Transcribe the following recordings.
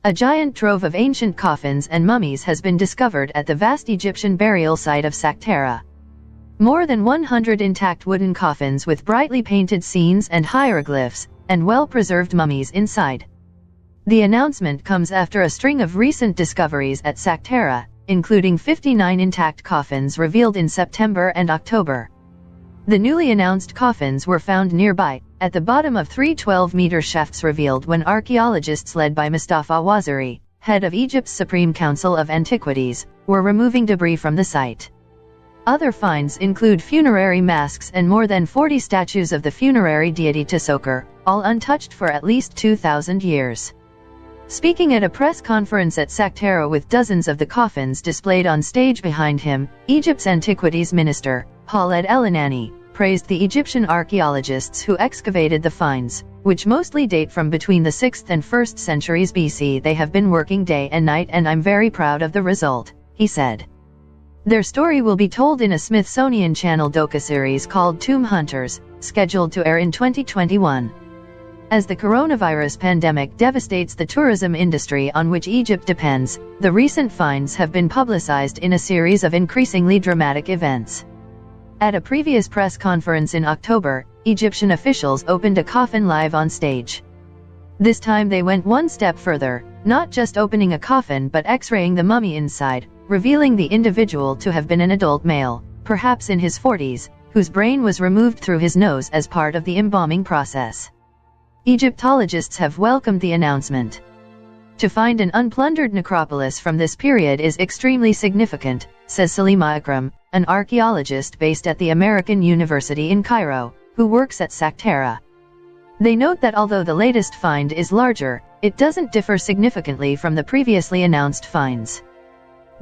A giant trove of ancient coffins and mummies has been discovered at the vast Egyptian burial site of Saqqara. More than 100 intact wooden coffins with brightly painted scenes and hieroglyphs, and well-preserved mummies inside. The announcement comes after a string of recent discoveries at Saqqara, including 59 intact coffins revealed in September and October. The newly announced coffins were found nearby, at the bottom of three 12-meter shafts revealed when archaeologists led by Mustafa Waziri, head of Egypt's Supreme Council of Antiquities, were removing debris from the site. Other finds include funerary masks and more than 40 statues of the funerary deity Saqqara, all untouched for at least 2,000 years. Speaking at a press conference at Saqqara with dozens of the coffins displayed on stage behind him, Egypt's Antiquities Minister, Khaled El-Anani, praised the Egyptian archaeologists who excavated the finds, which mostly date from between the 6th and 1st centuries BC. They have been working day and night and I'm very proud of the result, he said. Their story will be told in a Smithsonian Channel docuseries called Tomb Hunters, scheduled to air in 2021. As the coronavirus pandemic devastates the tourism industry on which Egypt depends, the recent finds have been publicized in a series of increasingly dramatic events. At a previous press conference in October, Egyptian officials opened a coffin live on stage. This time they went one step further, not just opening a coffin but x-raying the mummy inside, revealing the individual to have been an adult male, perhaps in his 40s, whose brain was removed through his nose as part of the embalming process. Egyptologists have welcomed the announcement. To find an unplundered necropolis from this period is extremely significant, says Salima Akram, an archaeologist based at the American University in Cairo, who works at Saqqara. They note that although the latest find is larger, it doesn't differ significantly from the previously announced finds.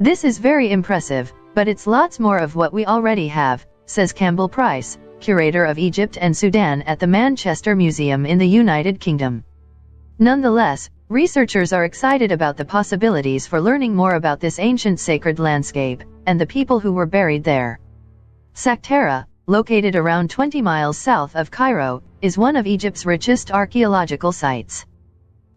This is very impressive, but it's lots more of what we already have, says Campbell Price, curator of Egypt and Sudan at the Manchester Museum in the United Kingdom. Nonetheless, researchers are excited about the possibilities for learning more about this ancient sacred landscape, and the people who were buried there. Saqqara, located around 20 miles south of Cairo, is one of Egypt's richest archaeological sites.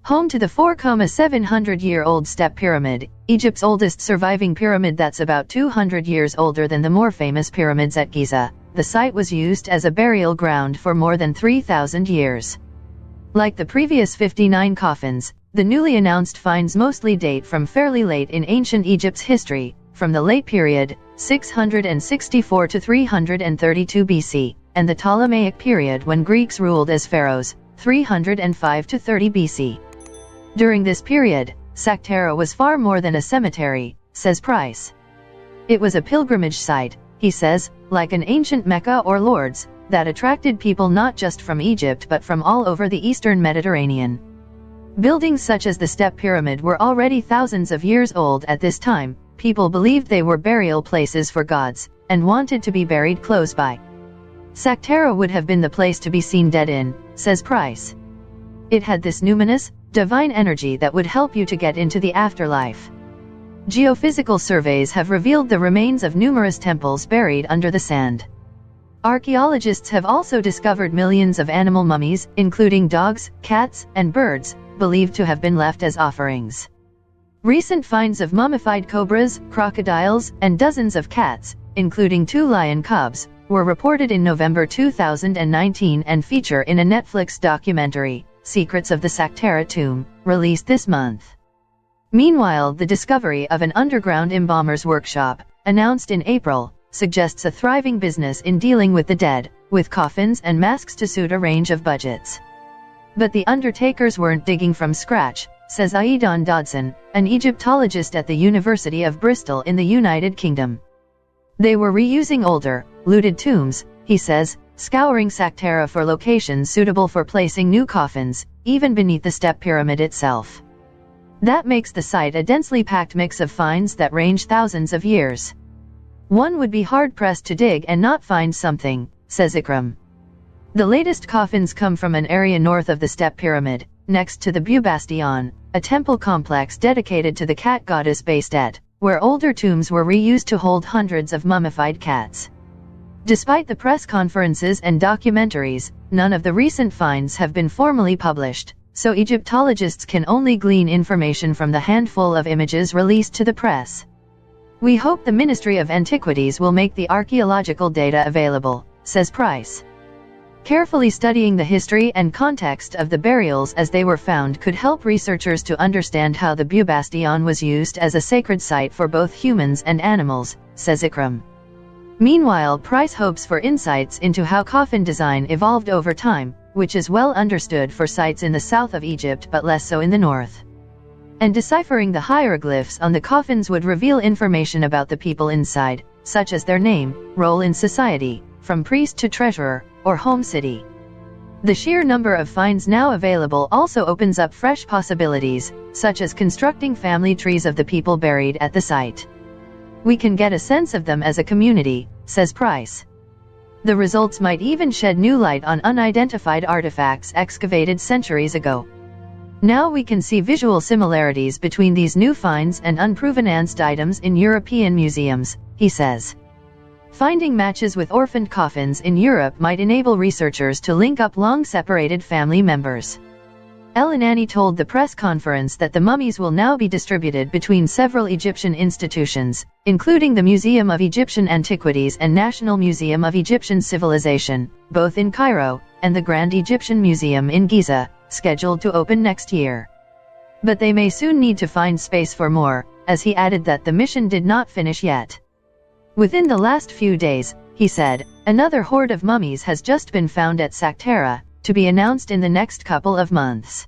Home to the 4,700-year-old Step Pyramid, Egypt's oldest surviving pyramid that's about 200 years older than the more famous pyramids at Giza, the site was used as a burial ground for more than 3,000 years. Like the previous 59 coffins, the newly announced finds mostly date from fairly late in ancient Egypt's history, from the late period, 664 to 332 BC, and the Ptolemaic period when Greeks ruled as pharaohs, 305 to 30 BC. During this period, Saqqara was far more than a cemetery, says Price. It was a pilgrimage site, he says, like an ancient Mecca or Lourdes, that attracted people not just from Egypt but from all over the eastern Mediterranean. Buildings such as the Step Pyramid were already thousands of years old at this time. People believed they were burial places for gods, and wanted to be buried close by. Saqqara would have been the place to be seen dead in, says Price. It had this numinous, divine energy that would help you to get into the afterlife. Geophysical surveys have revealed the remains of numerous temples buried under the sand. Archaeologists have also discovered millions of animal mummies, including dogs, cats, and birds, believed to have been left as offerings. Recent finds of mummified cobras, crocodiles, and dozens of cats, including 2 lion cubs, were reported in November 2019 and feature in a Netflix documentary, Secrets of the Saqqara Tomb, released this month. Meanwhile, the discovery of an underground embalmer's workshop, announced in April, suggests a thriving business in dealing with the dead, with coffins and masks to suit a range of budgets. But the undertakers weren't digging from scratch, says Aidan Dodson, an Egyptologist at the University of Bristol in the United Kingdom. They were reusing older, looted tombs, he says, scouring Saqqara for locations suitable for placing new coffins, even beneath the Step Pyramid itself. That makes the site a densely packed mix of finds that range thousands of years. One would be hard-pressed to dig and not find something, says Ikram. The latest coffins come from an area north of the Step Pyramid, next to the Bubastion, a temple complex dedicated to the cat goddess Bastet, where older tombs were reused to hold hundreds of mummified cats. Despite the press conferences and documentaries, none of the recent finds have been formally published, so Egyptologists can only glean information from the handful of images released to the press. We hope the Ministry of Antiquities will make the archaeological data available, says Price. Carefully studying the history and context of the burials as they were found could help researchers to understand how the Bubastion was used as a sacred site for both humans and animals, says Ikram. Meanwhile, Price hopes for insights into how coffin design evolved over time, which is well understood for sites in the south of Egypt but less so in the north. And deciphering the hieroglyphs on the coffins would reveal information about the people inside, such as their name, role in society, from priest to treasurer, or home city. The sheer number of finds now available also opens up fresh possibilities, such as constructing family trees of the people buried at the site. We can get a sense of them as a community, says Price. The results might even shed new light on unidentified artifacts excavated centuries ago. Now we can see visual similarities between these new finds and unprovenanced items in European museums, he says. Finding matches with orphaned coffins in Europe might enable researchers to link up long-separated family members. El Anani told the press conference that the mummies will now be distributed between several Egyptian institutions, including the Museum of Egyptian Antiquities and National Museum of Egyptian Civilization, both in Cairo, and the Grand Egyptian Museum in Giza, scheduled to open next year. But they may soon need to find space for more, as he added that the mission did not finish yet. Within the last few days, he said, another hoard of mummies has just been found at Saqqara, to be announced in the next couple of months.